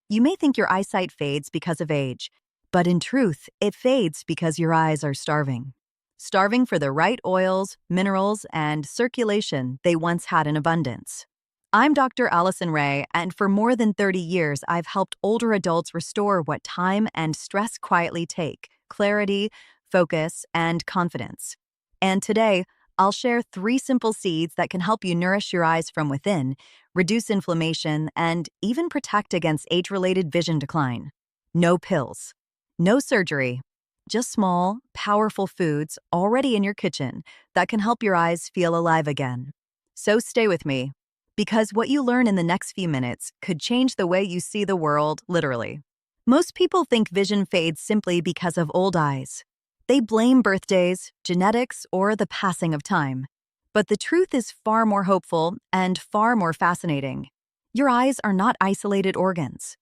You may think your eyesight fades because of age, but in truth, it fades because your eyes are starving. Starving for the right oils, minerals, and circulation they once had in abundance. I'm Dr. Allison Ray, and for more than 30 years, I've helped older adults restore what time and stress quietly take: clarity, focus, and confidence. And today, I'll share 3 simple seeds that can help you nourish your eyes from within, reduce inflammation, and even protect against age-related vision decline. No pills, no surgery, just small, powerful foods already in your kitchen that can help your eyes feel alive again. So stay with me, because what you learn in the next few minutes could change the way you see the world, literally. Most people think vision fades simply because of old eyes. They blame birthdays, genetics, or the passing of time. But the truth is far more hopeful and far more fascinating. Your eyes are not isolated organs.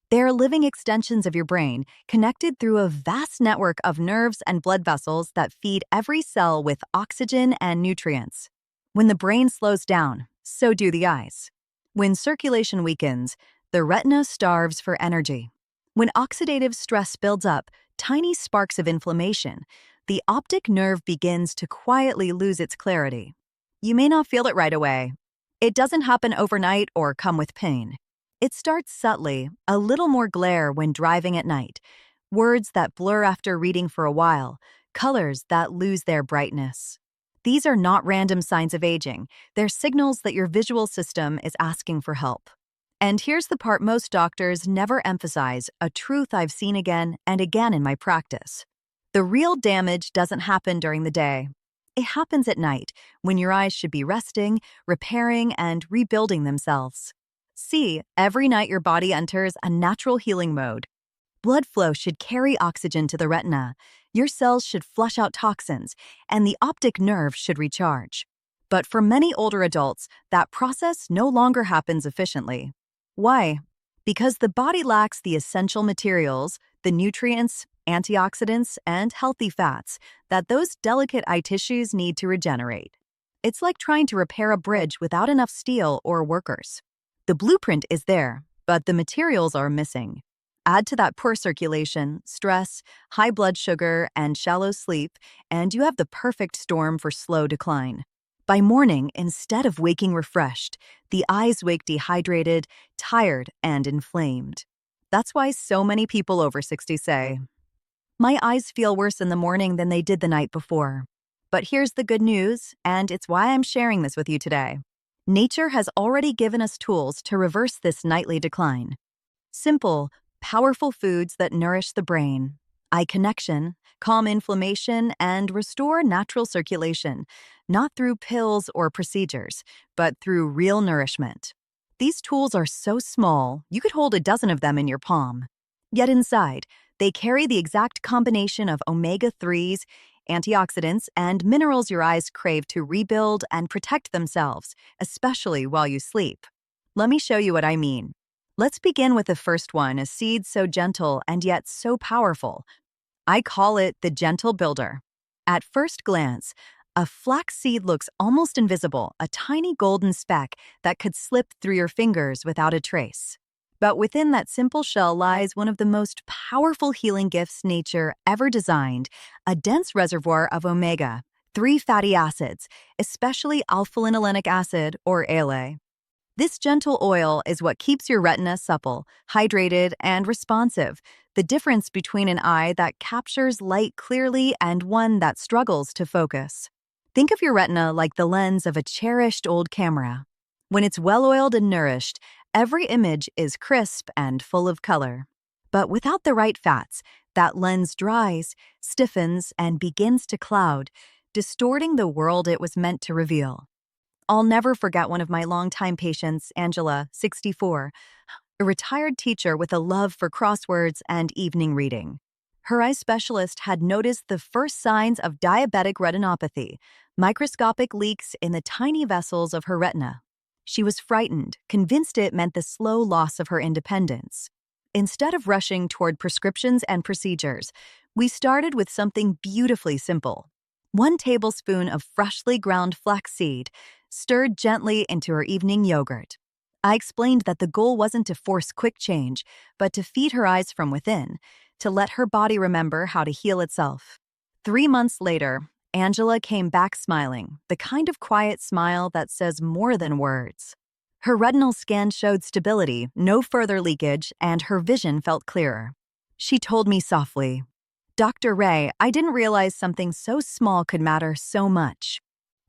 They are living extensions of your brain, connected through a vast network of nerves and blood vessels that feed every cell with oxygen and nutrients. When the brain slows down, so do the eyes. When circulation weakens, the retina starves for energy. When oxidative stress builds up, tiny sparks of inflammation, the optic nerve begins to quietly lose its clarity. You may not feel it right away. It doesn't happen overnight or come with pain. It starts subtly, a little more glare when driving at night, words that blur after reading for a while, colors that lose their brightness. These are not random signs of aging. They're signals that your visual system is asking for help. And here's the part most doctors never emphasize, a truth I've seen again and again in my practice. The real damage doesn't happen during the day. It happens at night, when your eyes should be resting, repairing, and rebuilding themselves. See, every night your body enters a natural healing mode. Blood flow should carry oxygen to the retina, your cells should flush out toxins, and the optic nerve should recharge. But for many older adults, that process no longer happens efficiently. Why? Because the body lacks the essential materials, the nutrients, antioxidants, and healthy fats that those delicate eye tissues need to regenerate. It's like trying to repair a bridge without enough steel or workers. The blueprint is there, but the materials are missing. Add to that poor circulation, stress, high blood sugar, and shallow sleep, and you have the perfect storm for slow decline. By morning, instead of waking refreshed, the eyes wake dehydrated, tired, and inflamed. That's why so many people over 60 say, "My eyes feel worse in the morning than they did the night before." But here's the good news, and it's why I'm sharing this with you today. Nature has already given us tools to reverse this nightly decline. Simple, powerful foods that nourish the brain, eye connection, calm inflammation, and restore natural circulation, not through pills or procedures, but through real nourishment. These tools are so small, you could hold a dozen of them in your palm. Yet inside, they carry the exact combination of omega-3s, antioxidants, and minerals your eyes crave to rebuild and protect themselves, especially while you sleep. Let me show you what I mean. Let's begin with the first one, a seed so gentle and yet so powerful. I call it the gentle builder. At first glance, a flaxseed looks almost invisible, a tiny golden speck that could slip through your fingers without a trace. But within that simple shell lies one of the most powerful healing gifts nature ever designed, a dense reservoir of omega-3 fatty acids, especially alpha-linolenic acid, or ALA. This gentle oil is what keeps your retina supple, hydrated, and responsive, the difference between an eye that captures light clearly and one that struggles to focus. Think of your retina like the lens of a cherished old camera. When it's well-oiled and nourished, every image is crisp and full of color. But without the right fats, that lens dries, stiffens, and begins to cloud, distorting the world it was meant to reveal. I'll never forget one of my longtime patients, Angela, 64, a retired teacher with a love for crosswords and evening reading. Her eye specialist had noticed the first signs of diabetic retinopathy, microscopic leaks in the tiny vessels of her retina. She was frightened, convinced it meant the slow loss of her independence. Instead of rushing toward prescriptions and procedures, we started with something beautifully simple. 1 tablespoon of freshly ground flaxseed, stirred gently into her evening yogurt. I explained that the goal wasn't to force quick change, but to feed her eyes from within, to let her body remember how to heal itself. 3 months later, Angela came back smiling, the kind of quiet smile that says more than words. Her retinal scan showed stability, no further leakage, and her vision felt clearer. She told me softly, "Dr. Ray, I didn't realize something so small could matter so much."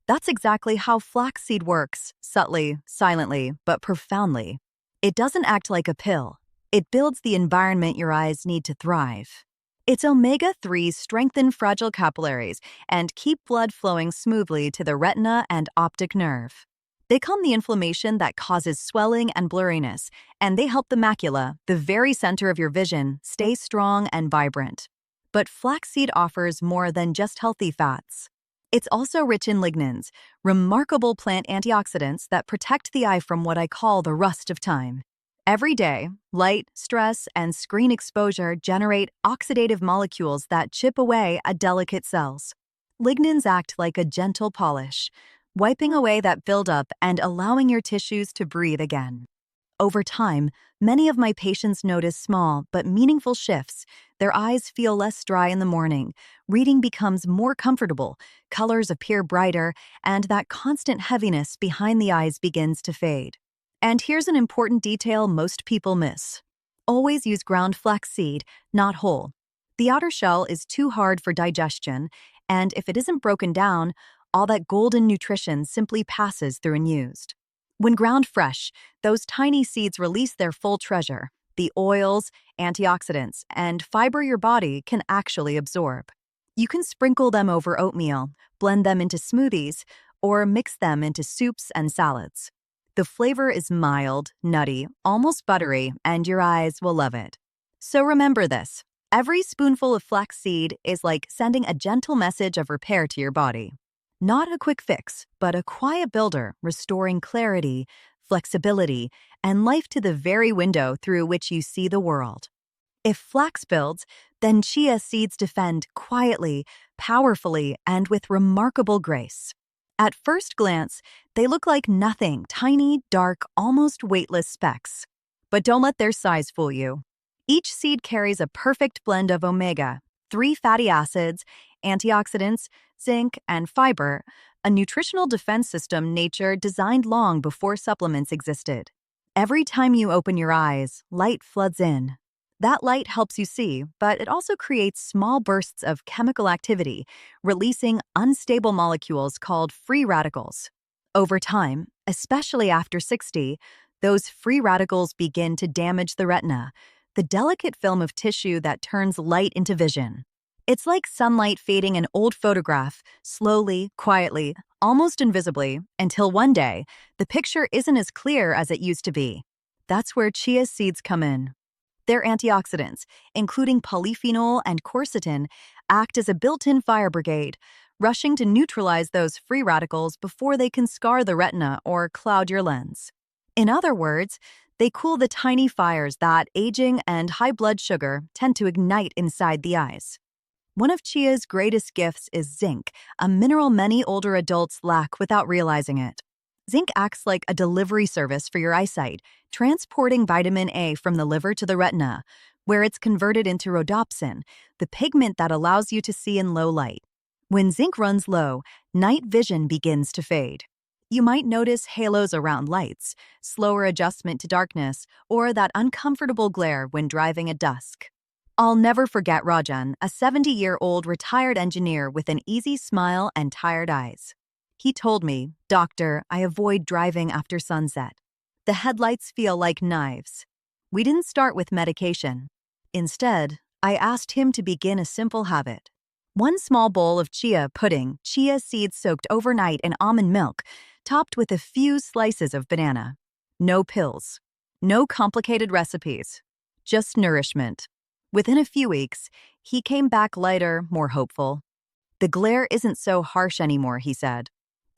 That's exactly how flaxseed works, subtly, silently, but profoundly. It doesn't act like a pill. It builds the environment your eyes need to thrive. Its omega-3s strengthen fragile capillaries and keep blood flowing smoothly to the retina and optic nerve. They calm the inflammation that causes swelling and blurriness, and they help the macula, the very center of your vision, stay strong and vibrant. But flaxseed offers more than just healthy fats. It's also rich in lignans, remarkable plant antioxidants that protect the eye from what I call the rust of time. Every day, light, stress, and screen exposure generate oxidative molecules that chip away at delicate cells. Lignans act like a gentle polish, wiping away that buildup and allowing your tissues to breathe again. Over time, many of my patients notice small but meaningful shifts. Their eyes feel less dry in the morning, reading becomes more comfortable, colors appear brighter, and that constant heaviness behind the eyes begins to fade. And here's an important detail most people miss. Always use ground flaxseed, not whole. The outer shell is too hard for digestion, and if it isn't broken down, all that golden nutrition simply passes through unused. When ground fresh, those tiny seeds release their full treasure, the oils, antioxidants, and fiber your body can actually absorb. You can sprinkle them over oatmeal, blend them into smoothies, or mix them into soups and salads. The flavor is mild, nutty, almost buttery, and your eyes will love it. So remember this, every spoonful of flaxseed is like sending a gentle message of repair to your body. Not a quick fix, but a quiet builder, restoring clarity, flexibility, and life to the very window through which you see the world. If flax builds, then chia seeds defend quietly, powerfully, and with remarkable grace. At first glance, they look like nothing, tiny, dark, almost weightless specks. But don't let their size fool you. Each seed carries a perfect blend of omega-3 fatty acids, antioxidants, zinc, and fiber, a nutritional defense system nature designed long before supplements existed. Every time you open your eyes, light floods in. That light helps you see, but it also creates small bursts of chemical activity, releasing unstable molecules called free radicals. Over time, especially after 60, those free radicals begin to damage the retina, the delicate film of tissue that turns light into vision. It's like sunlight fading an old photograph, slowly, quietly, almost invisibly, until one day, the picture isn't as clear as it used to be. That's where chia seeds come in. Their antioxidants, including polyphenol and quercetin, act as a built-in fire brigade, rushing to neutralize those free radicals before they can scar the retina or cloud your lens. In other words, they cool the tiny fires that aging and high blood sugar tend to ignite inside the eyes. One of chia's greatest gifts is zinc, a mineral many older adults lack without realizing it. Zinc acts like a delivery service for your eyesight, transporting vitamin A from the liver to the retina, where it's converted into rhodopsin, the pigment that allows you to see in low light. When zinc runs low, night vision begins to fade. You might notice halos around lights, slower adjustment to darkness, or that uncomfortable glare when driving at dusk. I'll never forget Rajan, a 70-year-old retired engineer with an easy smile and tired eyes. He told me, "Doctor, I avoid driving after sunset. The headlights feel like knives." We didn't start with medication. Instead, I asked him to begin a simple habit. One small bowl of chia pudding, chia seeds soaked overnight in almond milk, topped with a few slices of banana. No pills. No complicated recipes. Just nourishment. Within a few weeks, he came back lighter, more hopeful. "The glare isn't so harsh anymore," he said.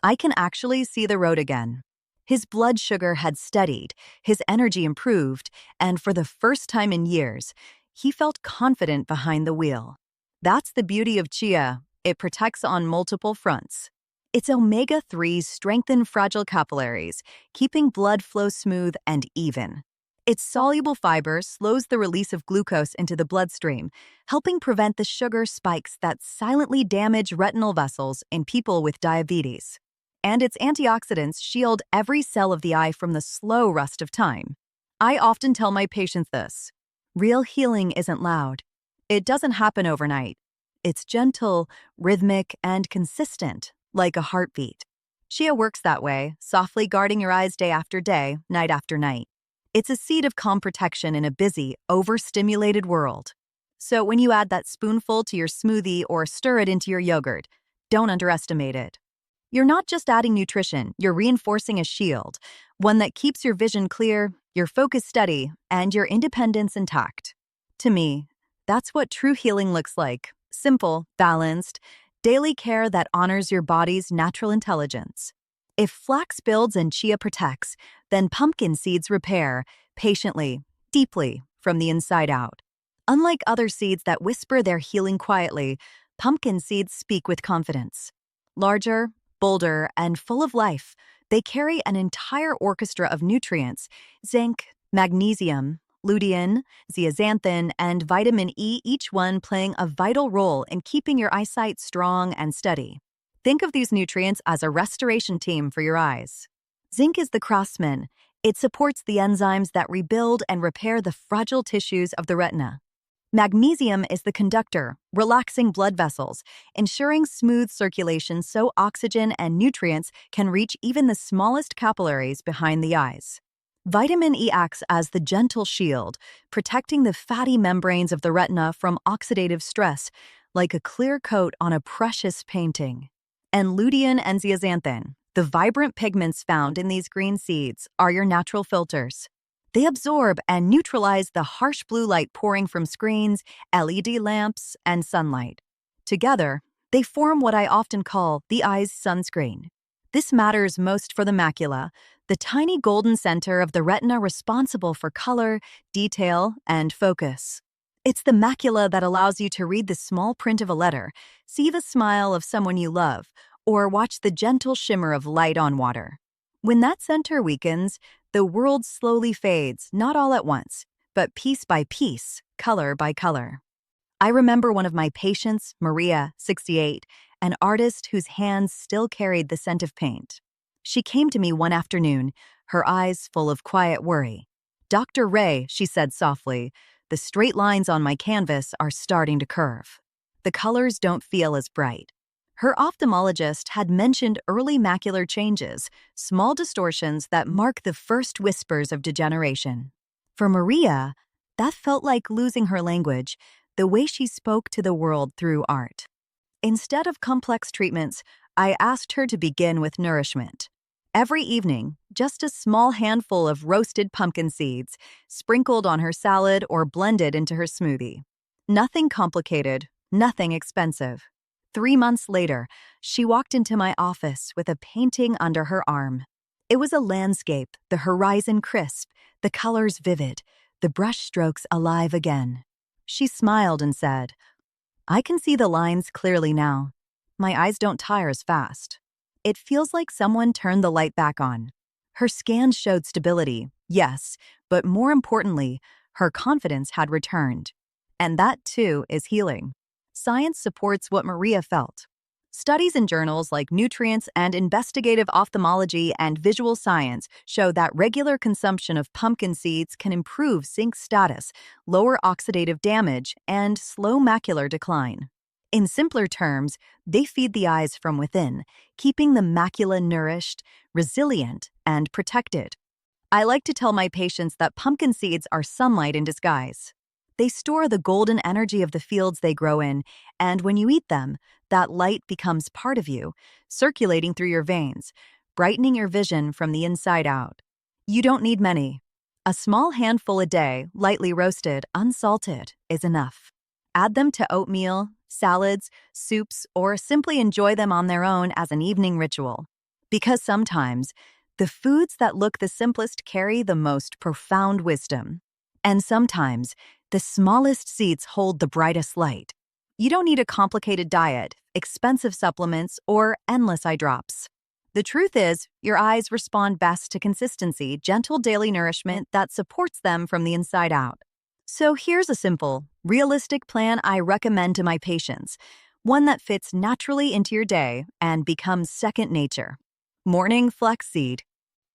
"I can actually see the road again." His blood sugar had steadied, his energy improved, and for the first time in years, he felt confident behind the wheel. That's the beauty of chia. It protects on multiple fronts. Its omega-3s strengthen fragile capillaries, keeping blood flow smooth and even. Its soluble fiber slows the release of glucose into the bloodstream, helping prevent the sugar spikes that silently damage retinal vessels in people with diabetes. And its antioxidants shield every cell of the eye from the slow rust of time. I often tell my patients this: real healing isn't loud. It doesn't happen overnight. It's gentle, rhythmic, and consistent, like a heartbeat. Chia works that way, softly guarding your eyes day after day, night after night. It's a seed of calm protection in a busy, overstimulated world. So when you add that spoonful to your smoothie or stir it into your yogurt, don't underestimate it. You're not just adding nutrition, you're reinforcing a shield, one that keeps your vision clear, your focus steady, and your independence intact. To me, that's what true healing looks like: simple, balanced, daily care that honors your body's natural intelligence. If flax builds and chia protects, then pumpkin seeds repair, patiently, deeply, from the inside out. Unlike other seeds that whisper their healing quietly, pumpkin seeds speak with confidence. Larger, bolder, and full of life, they carry an entire orchestra of nutrients: zinc, magnesium, lutein, zeaxanthin, and vitamin E, each one playing a vital role in keeping your eyesight strong and steady. Think of these nutrients as a restoration team for your eyes. Zinc is the craftsman. It supports the enzymes that rebuild and repair the fragile tissues of the retina. Magnesium is the conductor, relaxing blood vessels, ensuring smooth circulation so oxygen and nutrients can reach even the smallest capillaries behind the eyes. Vitamin E acts as the gentle shield, protecting the fatty membranes of the retina from oxidative stress, like a clear coat on a precious painting. And lutein and zeaxanthin, the vibrant pigments found in these green seeds, are your natural filters. They absorb and neutralize the harsh blue light pouring from screens, LED lamps, and sunlight. Together, they form what I often call the eye's sunscreen. This matters most for the macula, the tiny golden center of the retina responsible for color, detail, and focus. It's the macula that allows you to read the small print of a letter, see the smile of someone you love, or watch the gentle shimmer of light on water. When that center weakens, the world slowly fades, not all at once, but piece by piece, color by color. I remember one of my patients, Maria, 68, an artist whose hands still carried the scent of paint. She came to me one afternoon, her eyes full of quiet worry. "Dr. Ray," she said softly, "the straight lines on my canvas are starting to curve. The colors don't feel as bright." Her ophthalmologist had mentioned early macular changes, small distortions that mark the first whispers of degeneration. For Maria, that felt like losing her language, the way she spoke to the world through art. Instead of complex treatments, I asked her to begin with nourishment. Every evening, just a small handful of roasted pumpkin seeds, sprinkled on her salad or blended into her smoothie. Nothing complicated, nothing expensive. 3 months later, she walked into my office with a painting under her arm. It was a landscape, the horizon crisp, the colors vivid, the brushstrokes alive again. She smiled and said, "I can see the lines clearly now. My eyes don't tire as fast. It feels like someone turned the light back on." Her scans showed stability, yes, but more importantly, her confidence had returned. And that, too, is healing. Science supports what Maria felt. Studies in journals like Nutrients and Investigative Ophthalmology and Visual Science show that regular consumption of pumpkin seeds can improve zinc status, lower oxidative damage, and slow macular decline. In simpler terms, they feed the eyes from within, keeping the macula nourished, resilient, and protected. I like to tell my patients that pumpkin seeds are sunlight in disguise. They store the golden energy of the fields they grow in, and when you eat them, that light becomes part of you, circulating through your veins, brightening your vision from the inside out. You don't need many. A small handful a day, lightly roasted, unsalted, is enough. Add them to oatmeal, salads, soups, or simply enjoy them on their own as an evening ritual. Because sometimes, the foods that look the simplest carry the most profound wisdom. And sometimes, the smallest seeds hold the brightest light. You don't need a complicated diet, expensive supplements, or endless eye drops. The truth is, your eyes respond best to consistency, gentle daily nourishment that supports them from the inside out. So here's a simple, realistic plan I recommend to my patients, one that fits naturally into your day and becomes second nature. Morning flaxseed.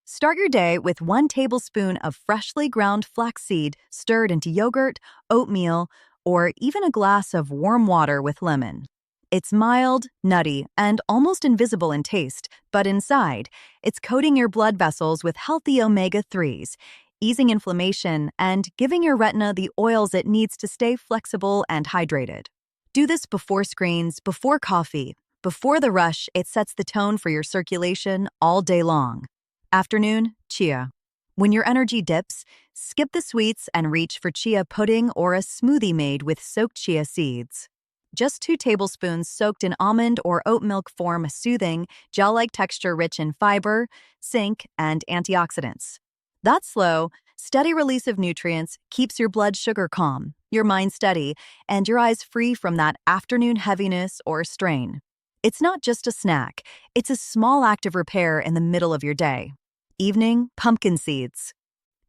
Start your day with 1 tablespoon of freshly ground flaxseed stirred into yogurt, oatmeal, or even a glass of warm water with lemon. It's mild, nutty, and almost invisible in taste, but inside, it's coating your blood vessels with healthy omega-3s, easing inflammation, and giving your retina the oils it needs to stay flexible and hydrated. Do this before screens, before coffee. Before the rush, it sets the tone for your circulation all day long. Afternoon, chia. When your energy dips, skip the sweets and reach for chia pudding or a smoothie made with soaked chia seeds. Just 2 tablespoons soaked in almond or oat milk form a soothing, gel-like texture rich in fiber, zinc, and antioxidants. That slow, steady release of nutrients keeps your blood sugar calm, your mind steady, and your eyes free from that afternoon heaviness or strain. It's not just a snack, it's a small act of repair in the middle of your day. Evening, pumpkin seeds.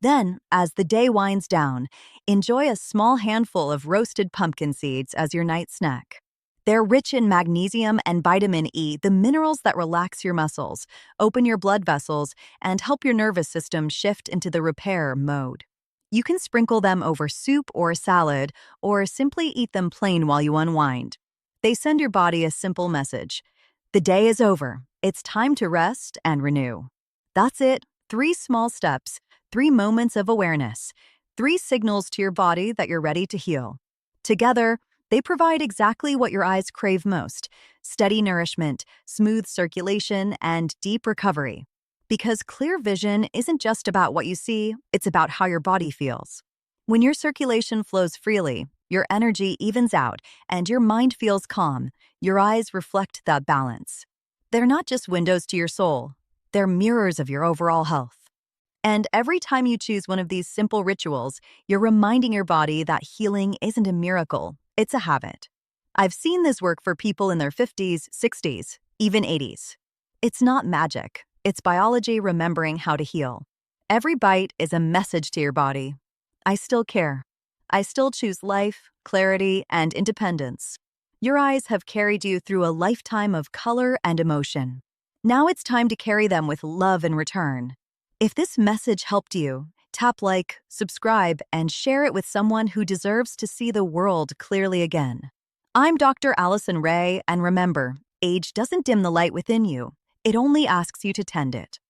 Then, as the day winds down, enjoy a small handful of roasted pumpkin seeds as your night snack. They're rich in magnesium and vitamin E, the minerals that relax your muscles, open your blood vessels, and help your nervous system shift into the repair mode. You can sprinkle them over soup or salad, or simply eat them plain while you unwind. They send your body a simple message. The day is over. It's time to rest and renew. That's it. 3 small steps, 3 moments of awareness, 3 signals to your body that you're ready to heal. Together, they provide exactly what your eyes crave most: steady nourishment, smooth circulation, and deep recovery. Because clear vision isn't just about what you see, it's about how your body feels. When your circulation flows freely, your energy evens out, and your mind feels calm, your eyes reflect that balance. They're not just windows to your soul, they're mirrors of your overall health. And every time you choose one of these simple rituals, you're reminding your body that healing isn't a miracle, it's a habit. I've seen this work for people in their 50s, 60s, even 80s. It's not magic, it's biology remembering how to heal. Every bite is a message to your body. I still care. I still choose life, clarity, and independence. Your eyes have carried you through a lifetime of color and emotion. Now it's time to carry them with love in return. If this message helped you, tap like, subscribe, and share it with someone who deserves to see the world clearly again. I'm Dr. Allison Ray, and remember, age doesn't dim the light within you. It only asks you to tend it.